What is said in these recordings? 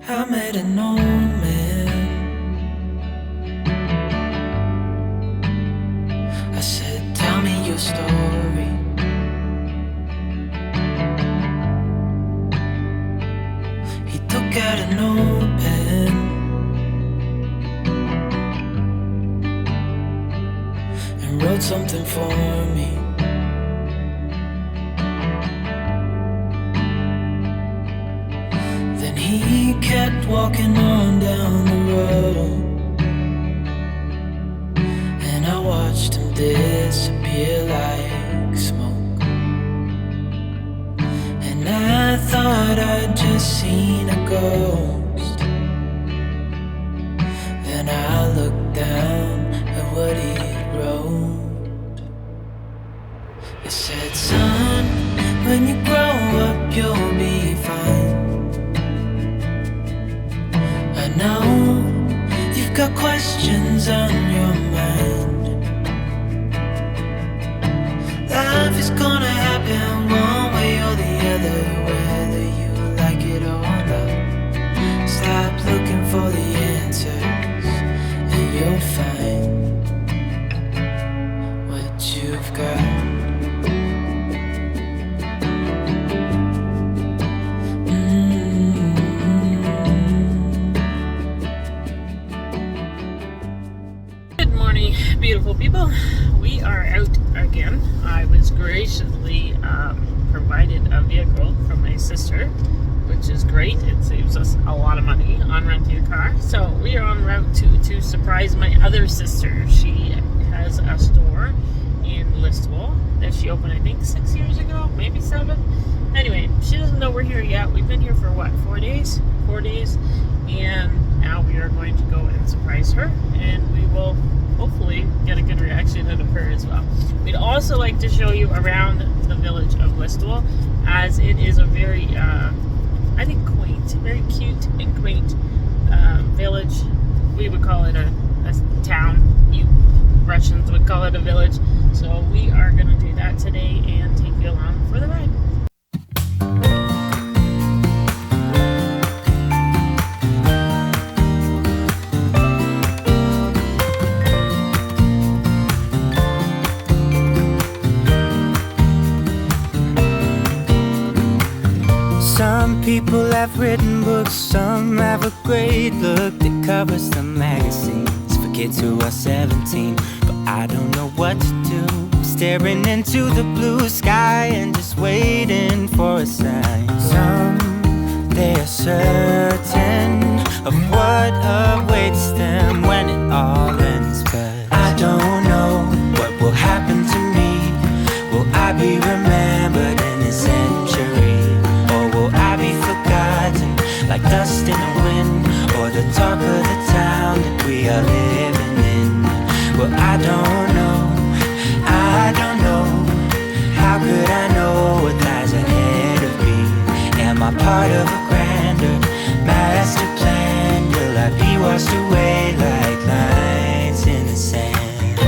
I made an old man. I said, tell me your story. He took out an old pen and wrote something for me. Then he kept walking on down the road, and I watched him disappear like smoke. And I thought I'd just seen a ghost. Then I looked down at what he wrote. It said, son, when you grow up you'll be fine. I know you've got questions on your mind. Life is gonna happen one way or the other, whether you like it or not. Stop looking for the answers and you'll find what you've got. Beautiful people, we are out again. I was graciously provided a vehicle from my sister, which is great. It saves us a lot of money on renting a car. So we are en route to surprise my other sister. She has a store in Listowel that she opened, I think, 6 years ago, maybe 7. Anyway, she doesn't know we're here yet. We've been here for what, 4 days? 4 days, and now we are going to go and surprise her, and we will hopefully get a good reaction out of her as well. We'd also like to show you around the village of Listowel, as it is a very, I think, quaint, very cute and quaint village. We would call it a town. You Russians would call it a village. So we are going to do that today and take you along for the ride. Some people have written books, some have a great look that covers the magazines for kids who are 17. But I don't know what to do, staring into the blue sky and just waiting for a sign. Some, they are certain of what awaits them when it all ends. But I don't know what will happen to me. Will I be remembered in a century? Like dust in the wind, or the talk of the town that we are living in. Well, I don't know, how could I know what lies ahead of me? Am I part of a grander master plan? Will I be washed away like lines in the sand?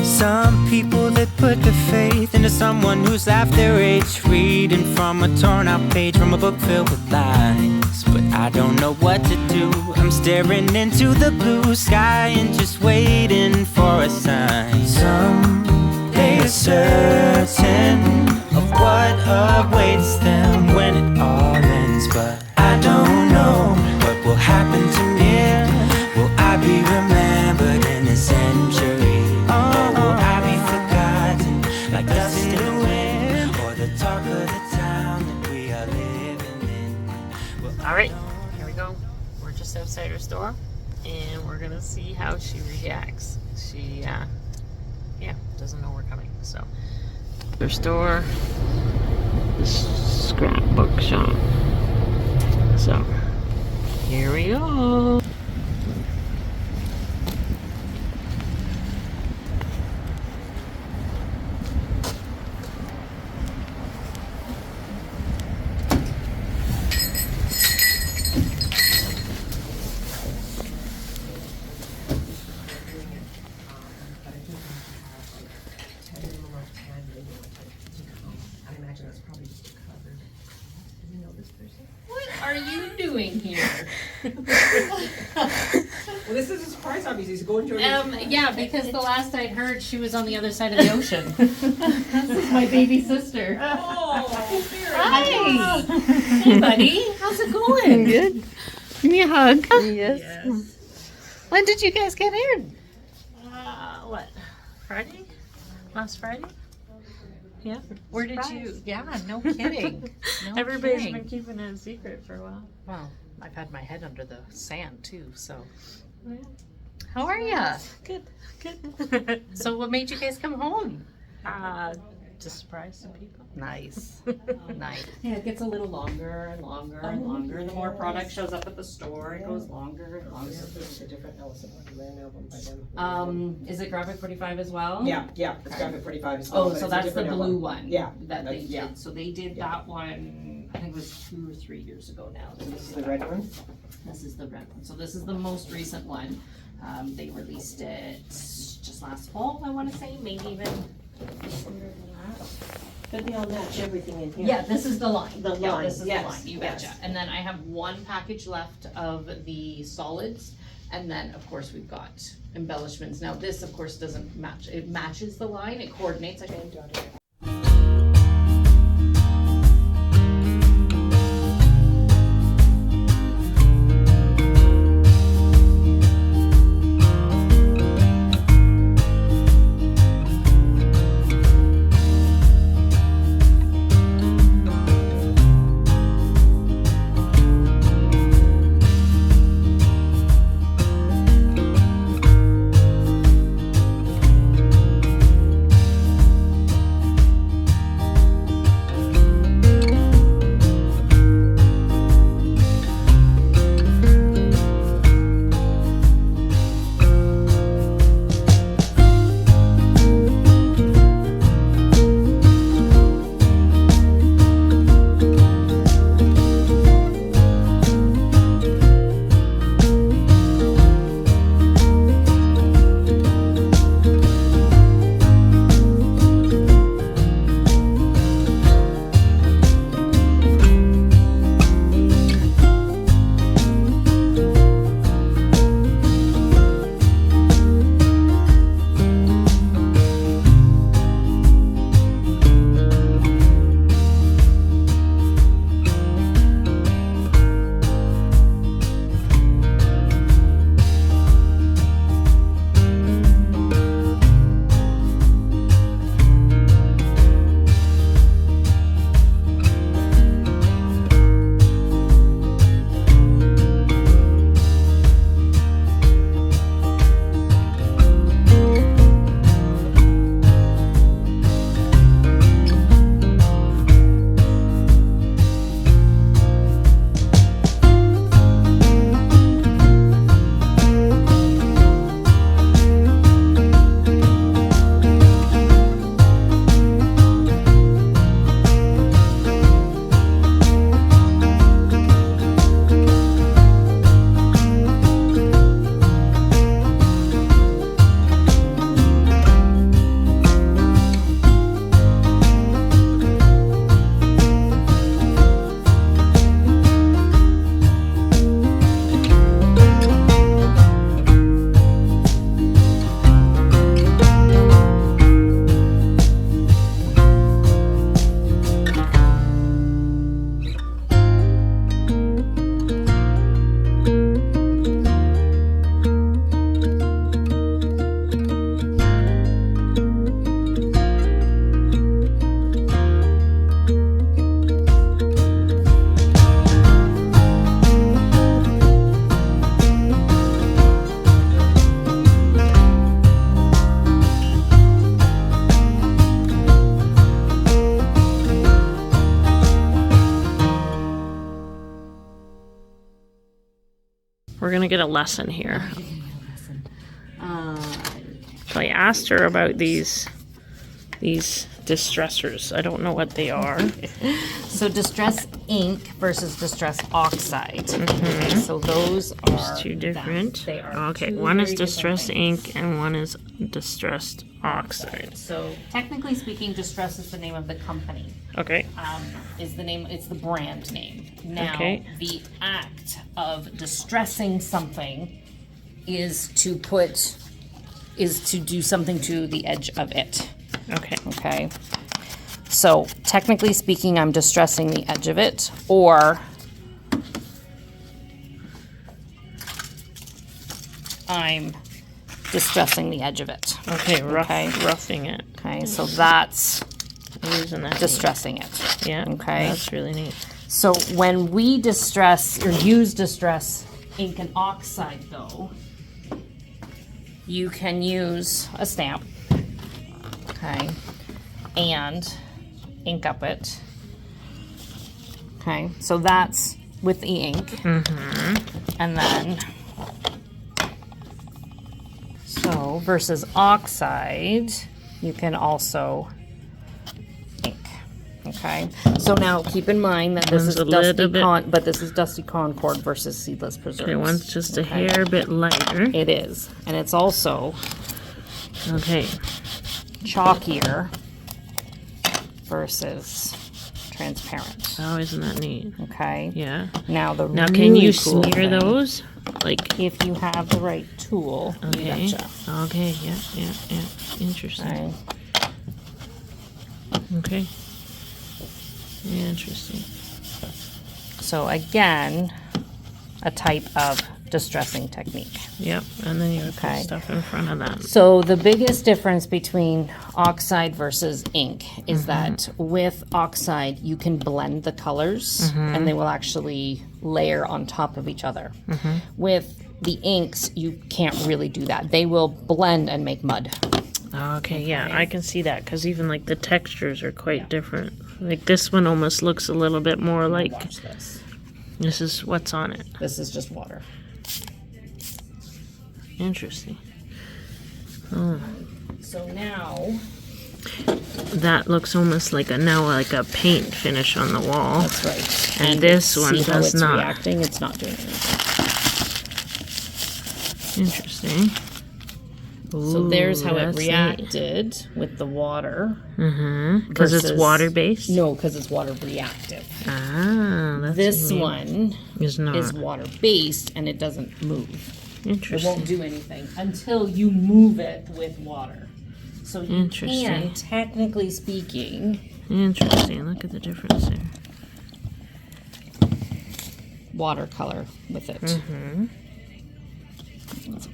Some people that put their faith into someone who's half their age, reading from a torn out page from a book filled with lies. But I don't know what to do. I'm staring into the blue sky and just waiting for a sign. Some, they are certain of what awaits them when it all ends. But I don't know what will happen to me. Will I be remembered in a century? Like dust in the wind, or the talk of the town that we are living in. Alright, here we go. We're just outside her store, and we're gonna see how she reacts. She, doesn't know we're coming, so. Her store, the Scrapbook Shop. So, here we go. That's probably just a cover. Do you know this person? What are you doing here? Well, this is a surprise, obviously. So go enjoy your Yeah, because the last I'd heard, she was on the other side of the ocean. This is my baby sister. Oh, Hi. Hey, buddy. How's it going? Good. Give me a hug. Yes. When did you guys get in? What? Friday? Last Friday? Yeah. Where did you? Yeah, no kidding. No Everybody's kidding. been keeping it a secret for a while. Well, I've had my head under the sand too. So, Yeah. how are ya? Good. Good. So, what made you guys come home? To surprise some people. Nice, nice. Yeah, it gets a little longer and longer and longer. The more product shows up at the store, it goes longer and longer. This is a different Allison Wonderland album by them. Is it Graphic 45 as well? Yeah, it's Graphic 45 as well. Oh, but so it's a that's the different blue album. one. Yeah, That they did. yeah. So they did that one. I think it was 2 or 3 years ago now. This is the red one. This is the red one. So this is the most recent one. They released it just last fall, I want to say, maybe even sooner than that. But they all match everything in here. Yeah, this is the line. The Yeah, line, this is yes, the line. You yes. betcha. And then I have one package left of the solids. And then, of course, we've got embellishments. Now, this, of course, doesn't match. It matches the line. It coordinates. We're gonna get a lesson here. So I asked her about these distressors. I don't know what they are. So distress ink versus distress oxide. Okay, so those are Two different. They are Okay, two one is very different distressed things. ink and one is distressed oxide. So technically speaking, Distress is the name of the company. Okay. Is the name? It's the brand name. Now, Okay. the act of distressing something is to do something to the edge of it. Okay. Okay. So technically speaking, I'm distressing the edge of it, or I'm distressing the edge of it. Okay, Okay. roughing it. Okay, so that's Isn't that neat? distressing it. Yeah. Okay. That's really neat. So when we distress or use distress ink and oxide, though, you can use a stamp, okay, and ink up it. Okay, so that's with the ink. And then, so versus oxide, you can also ink. Okay, so now keep in mind that this One's is a little dusty bit- but this is dusty Concord versus seedless preserves. Okay, one's just a hair bit lighter. It is, and it's also Okay. chalkier versus transparent. Oh, isn't that neat? Okay. Yeah. Now the Now, can you really cool smear thing, those? Like, if you have the right tool? You okay. betcha. Okay, yeah. Interesting. Okay. Okay. Interesting. So again, a type of distressing technique. Yep, and then you would Okay. put stuff in front of that. So the biggest difference between oxide versus ink is that with oxide you can blend the colors and they will actually layer on top of each other. With the inks you can't really do that. They will blend and make mud. Okay, yeah, I can see that because even like the textures are quite different. Like this one almost looks a little bit more like Watch this. this is what's on it. This is just water. Interesting. So now That looks almost like a paint finish on the wall. that's right. And this one see how does it's not. reacting? It's not doing anything. Interesting. So there's how it that's neat. reacted with the water. Because it's versus- water based. No, because it's water reactive. Ah, that's This neat. one is not is water based and it doesn't move. It interesting. won't do anything until you move it with water. So you Interesting. can, technically speaking, Interesting. Look at the difference there. watercolor with it.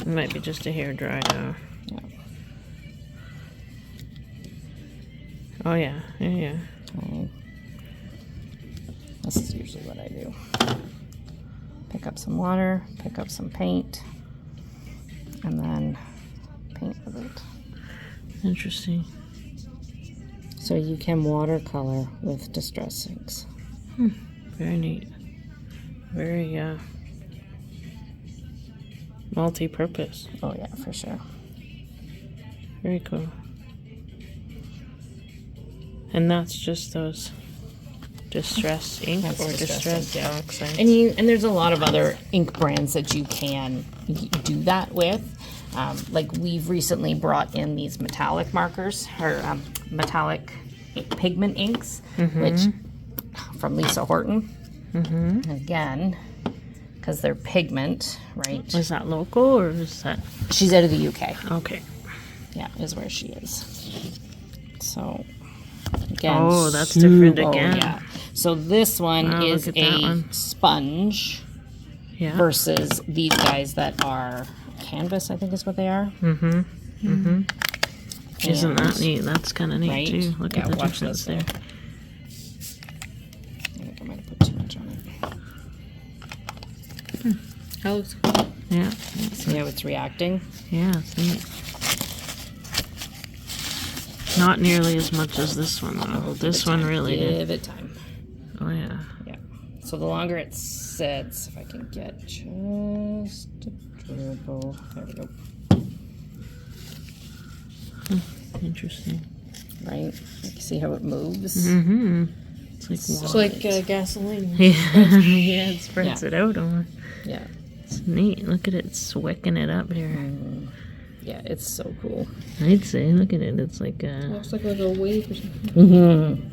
It might be just a hair dry now. Yeah. Oh yeah, yeah. Okay. This is usually what I do. Pick up some water, pick up some paint, and then paint with it. Interesting. So you can watercolor with distress inks. Very neat. Very multi-purpose. Oh yeah, for sure. Very cool. And that's just those distress ink That's or distress distress ink, yeah. oxide. And there's a lot of other ink brands that you can do that with. Like we've recently brought in these metallic markers or metallic pigment inks, which from Lisa Horton. Again, because they're pigment, right? Is that local or is that She's out of the UK. okay? Yeah, is where she is. So again, Oh, that's different oh, again. yeah. So this one Oh, is look at that a one. sponge Yeah. versus these guys that are canvas, I think is what they are. Isn't that neat? That's kind of neat Right? too. Look Yeah, at the watch difference this, there. I think I might have put too much on it. That looks cool. Yeah. See how it's reacting? Yeah, it's neat. Not nearly as much as this one though. This one really did. Give it time. Oh yeah. Yeah. So the longer it sits, if I can get just a dribble. There we go. Interesting. right? Like, see how it moves? Mm-hmm. It's like gasoline. Yeah, it spreads Yeah. it out on. Yeah. It's neat. Look at it swicking it up here. Yeah, it's so cool. I'd say, look at it. It's like a Looks like a wave or something. Mm-hmm.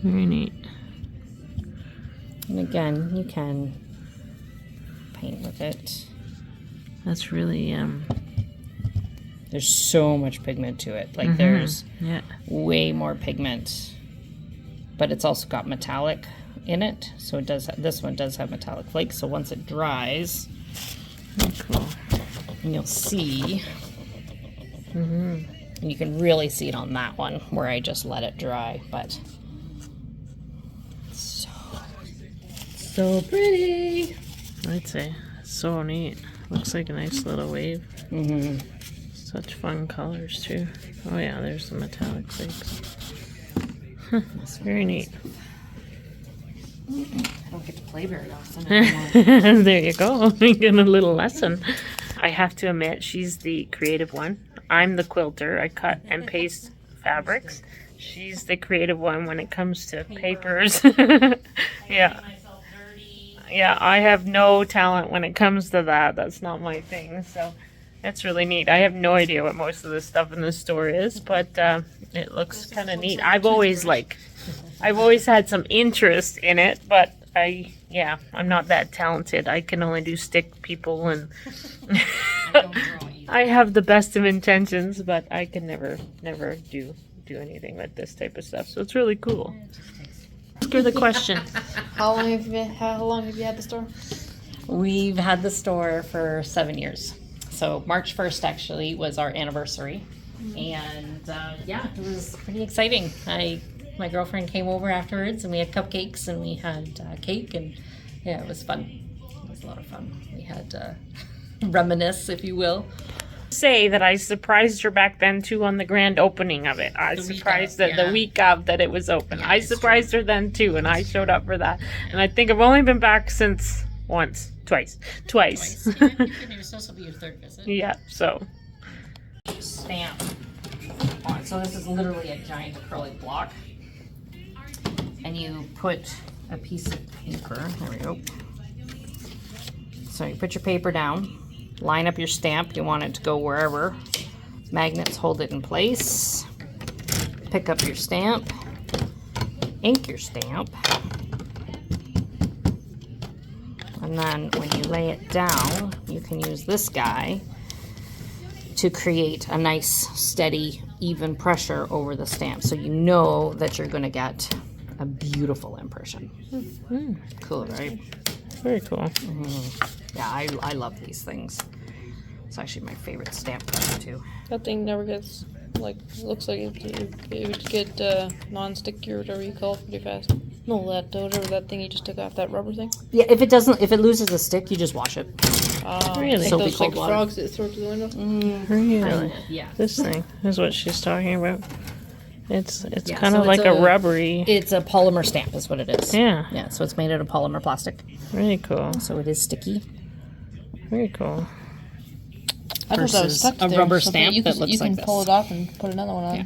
very neat. And again, you can paint with it. That's really There's so much pigment to it. Like there's yeah. way more pigment, but it's also got metallic in it. So it does. This one does have metallic flakes. So once it dries, Cool. and you'll see, and you can really see it on that one where I just let it dry. But so pretty. I'd say so neat. Looks like a nice little wave. Mm-hmm. Such fun colors too. Oh yeah, there's the metallic flakes. Very neat. I don't get to play very often anymore. There you go. Getting a little lesson. I have to admit, she's the creative one. I'm the quilter. I cut and paste fabrics. She's the creative one when it comes to papers. Yeah. Yeah, I have no talent when it comes to that. That's not my thing. So that's really neat. I have no idea what most of the stuff in the store is, but it looks kind of neat. I've always had some interest in it, but I'm not that talented. I can only do stick people, and I have the best of intentions, but I can never do anything with this type of stuff. So it's really cool. Ask her the question. How long have you had the store? We've had the store for 7 years. So March 1st actually was our anniversary. And it was pretty exciting. My girlfriend came over afterwards and we had cupcakes and we had cake, and yeah, it was fun. It was a lot of fun. We had reminisce, if you will. Say that I surprised her back then too on the grand opening of it. I surprised her the week of that it was open. I surprised her then too, and I showed up for that. And I think I've only been back since twice. It was supposed to be your third visit. Yeah, so Stamp on. So this is literally a giant acrylic block. And you put a piece of paper. There we go. So you put your paper down. Line up your stamp. You want it to go wherever. Magnets hold it in place. Pick up your stamp. Ink your stamp. And then when you lay it down, you can use this guy to create a nice, steady, even pressure over the stamp. So you know that you're going to get a beautiful impression. Cool, right? very cool. Yeah, I love these things. It's actually my favorite stamp color too. That thing never gets, like, looks like it would get non-sticky or whatever you call it pretty fast. No, whatever that thing you just took off, that rubber thing. Yeah, if it loses a stick, you just wash it. Really? Like Soapy those cold like water. frogs that throw to the window. Really? Yeah. This thing is what she's talking about. It's Yeah, kind so of like it's a rubbery. It's a polymer stamp is what it is. Yeah. Yeah, so it's made out of polymer plastic. Really cool. So it is sticky. Very cool. I thought that was Versus stuck a there, rubber so stamp you that can, looks you can like pull this. it off and put another one on. Yeah.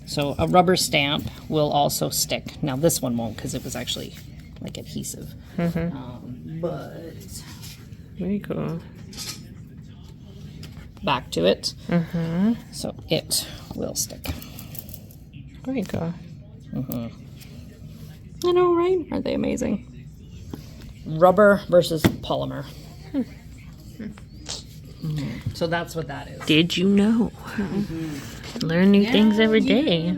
So a rubber stamp will also stick. Now this one won't because it was actually like adhesive. But Very cool. back to it. So it will stick. Very cool. I know, right? Aren't they amazing? Rubber versus polymer. So that's what that is. Did you know? Learn new things every day.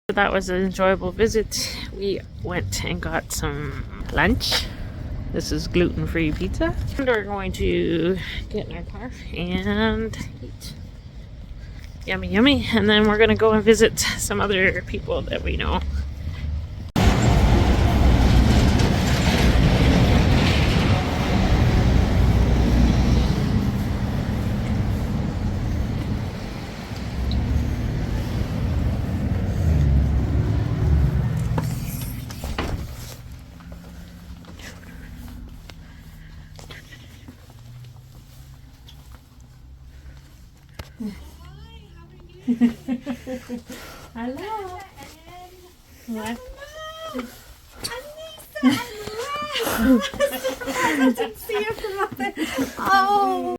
That was an enjoyable visit. We went and got some lunch. This is gluten-free pizza. And we're going to get in our car and eat. Yummy, yummy. And then we're going to go and visit some other people that we know. Hello. What? Oh.